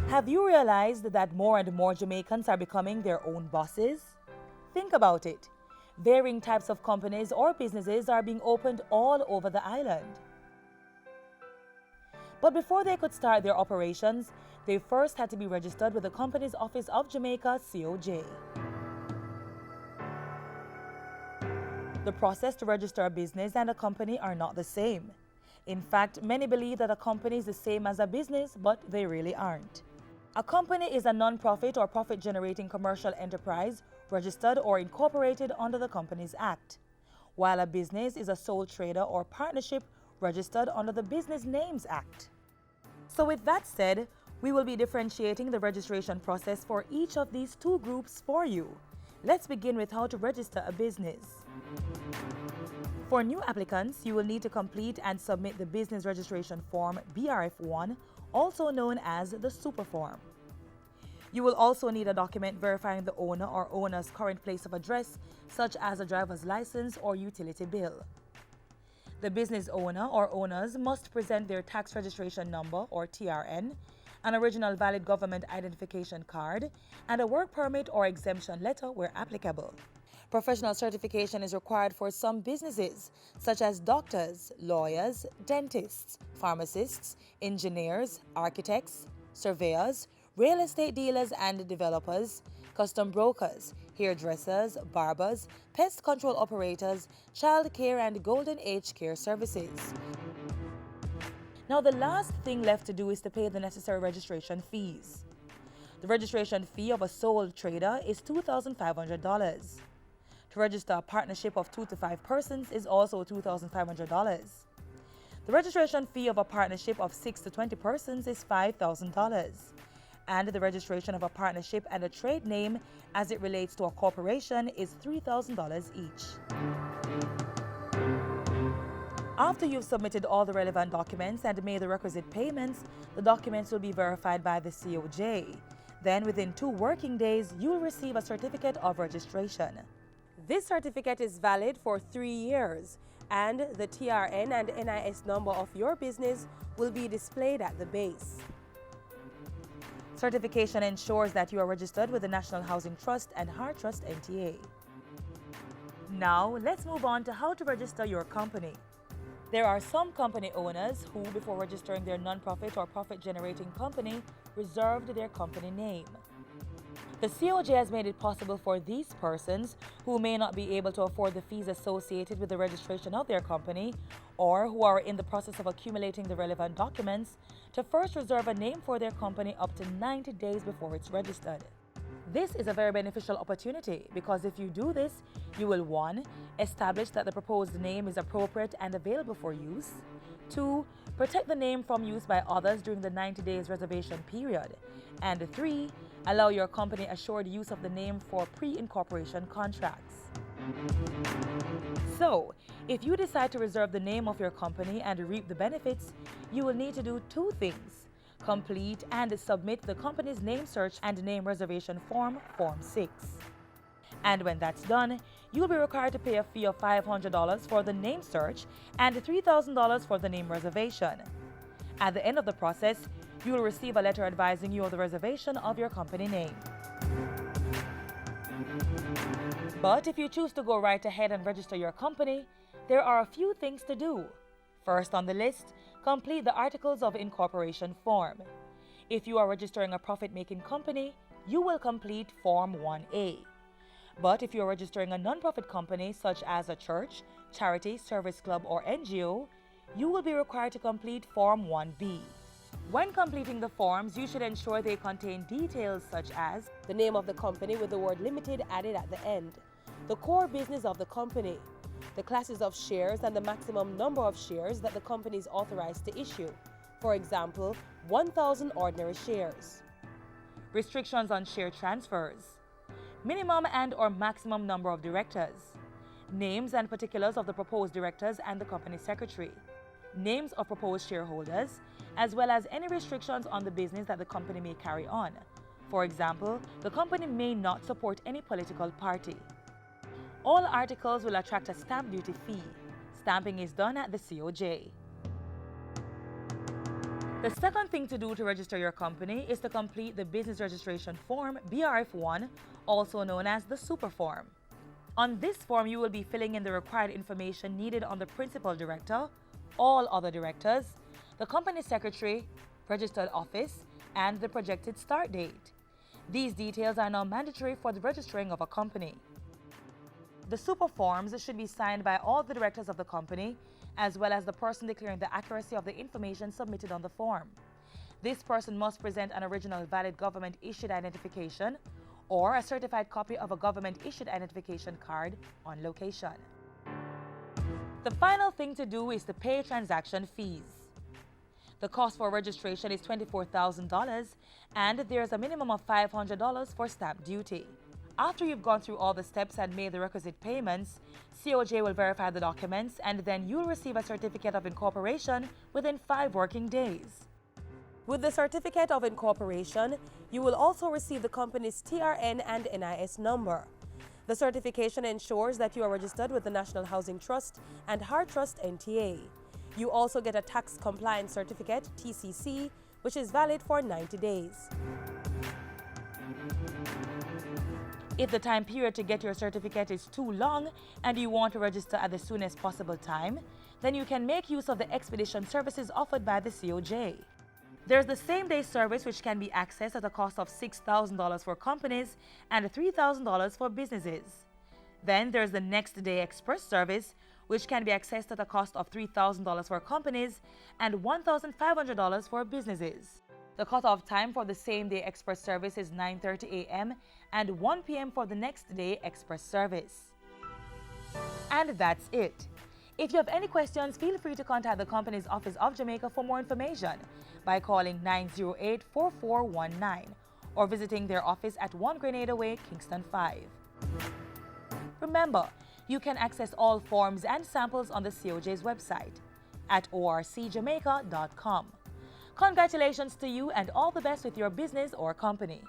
Have you realized that more and more Jamaicans are becoming their own bosses? Think about it. Varying types of companies or businesses are being opened all over the island. But before they could start their operations, they first had to be registered with the Companies Office of Jamaica, COJ. The process to register a business and a company are not the same. In fact, many believe that a company is the same as a business, but they really aren't. A company is a non-profit or profit-generating commercial enterprise registered or incorporated under the Companies Act, while a business is a sole trader or partnership registered under the Business Names Act. So with that said, we will be differentiating the registration process for each of these two groups for you. Let's begin with how to register a business. For new applicants, you will need to complete and submit the Business Registration Form BRF1, also known as the Super Form. You will also need a document verifying the owner or owner's current place of address, such as a driver's license or utility bill. The business owner or owners must present their tax registration number or TRN, an original valid government identification card, and a work permit or exemption letter where applicable. Professional certification is required for some businesses, such as doctors, lawyers, dentists, pharmacists, engineers, architects, surveyors, real estate dealers and developers, custom brokers, hairdressers, barbers, pest control operators, child care and golden age care services. Now, the last thing left to do is to pay the necessary registration fees. The registration fee of a sole trader is $2,500. To register a partnership of 2 to 5 persons is also $2,500. The registration fee of a partnership of 6 to 20 persons is $5,000. And the registration of a partnership and a trade name as it relates to a corporation is $3,000 each. After you've submitted all the relevant documents and made the requisite payments, the documents will be verified by the COJ. Then within 2 working days, you will receive a certificate of registration. This certificate is valid for 3 years, and the TRN and NIS number of your business will be displayed at the base. Certification ensures that you are registered with the National Housing Trust and Heart Trust NTA. Now, let's move on to how to register your company. There are some company owners who, before registering their non-profit or profit-generating company, reserved their company name. The COJ has made it possible for these persons who may not be able to afford the fees associated with the registration of their company, or who are in the process of accumulating the relevant documents, to first reserve a name for their company up to 90 days before it's registered. This is a very beneficial opportunity because if you do this, you will 1. Establish that the proposed name is appropriate and available for use. 2. Protect the name from use by others during the 90 days reservation period. And 3. Allow your company assured use of the name for pre-incorporation contracts. So, if you decide to reserve the name of your company and reap the benefits, you will need to do 2 things. Complete and submit the company's name search and name reservation form, Form 6. And when that's done, you'll be required to pay a fee of $500 for the name search and $3,000 for the name reservation. At the end of the process, you will receive a letter advising you of the reservation of your company name. But if you choose to go right ahead and register your company, there are a few things to do. First on the list, complete the Articles of Incorporation form. If you are registering a profit-making company, you will complete Form 1A. But if you are registering a non-profit company such as a church, charity, service club, or NGO, you will be required to complete Form 1B. When completing the forms, you should ensure they contain details such as the name of the company with the word limited added at the end, the core business of the company, the classes of shares and the maximum number of shares that the company is authorized to issue, for example, 1,000 ordinary shares. Restrictions on share transfers, minimum and or maximum number of directors, names and particulars of the proposed directors and the company secretary, names of proposed shareholders, as well as any restrictions on the business that the company may carry on. For example, the company may not support any political party. All articles will attract a stamp duty fee. Stamping is done at the COJ. The second thing to do to register your company is to complete the Business Registration Form BRF1, also known as the Super Form. On this form, you will be filling in the required information needed on the principal director, all other directors, the company secretary, registered office, and the projected start date. These details are now mandatory for the registering of a company. The super forms should be signed by all the directors of the company, as well as the person declaring the accuracy of the information submitted on the form. This person must present an original valid government-issued identification or a certified copy of a government-issued identification card on location. The final thing to do is to pay transaction fees. The cost for registration is $24,000, and there's a minimum of $500 for stamp duty. After you've gone through all the steps and made the requisite payments, COJ will verify the documents, and then you'll receive a certificate of incorporation within 5 working days. With the certificate of incorporation, you will also receive the company's TRN and NIS number. The certification ensures that you are registered with the National Housing Trust and Hard Trust NTA. You also get a tax compliance certificate, TCC, which is valid for 90 days. If the time period to get your certificate is too long and you want to register at the soonest possible time, then you can make use of the expedition services offered by the COJ. There's the same-day service, which can be accessed at a cost of $6,000 for companies and $3,000 for businesses. Then there's the next-day express service, which can be accessed at a cost of $3,000 for companies and $1,500 for businesses. The cutoff time for the same-day express service is 9:30 a.m. and 1 p.m. for the next-day express service. And that's it. If you have any questions, feel free to contact the company's Office of Jamaica for more information by calling 908-4419 or visiting their office at 1 Grenada Way, Kingston 5. Remember, you can access all forms and samples on the COJ's website at orcjamaica.com. Congratulations to you and all the best with your business or company.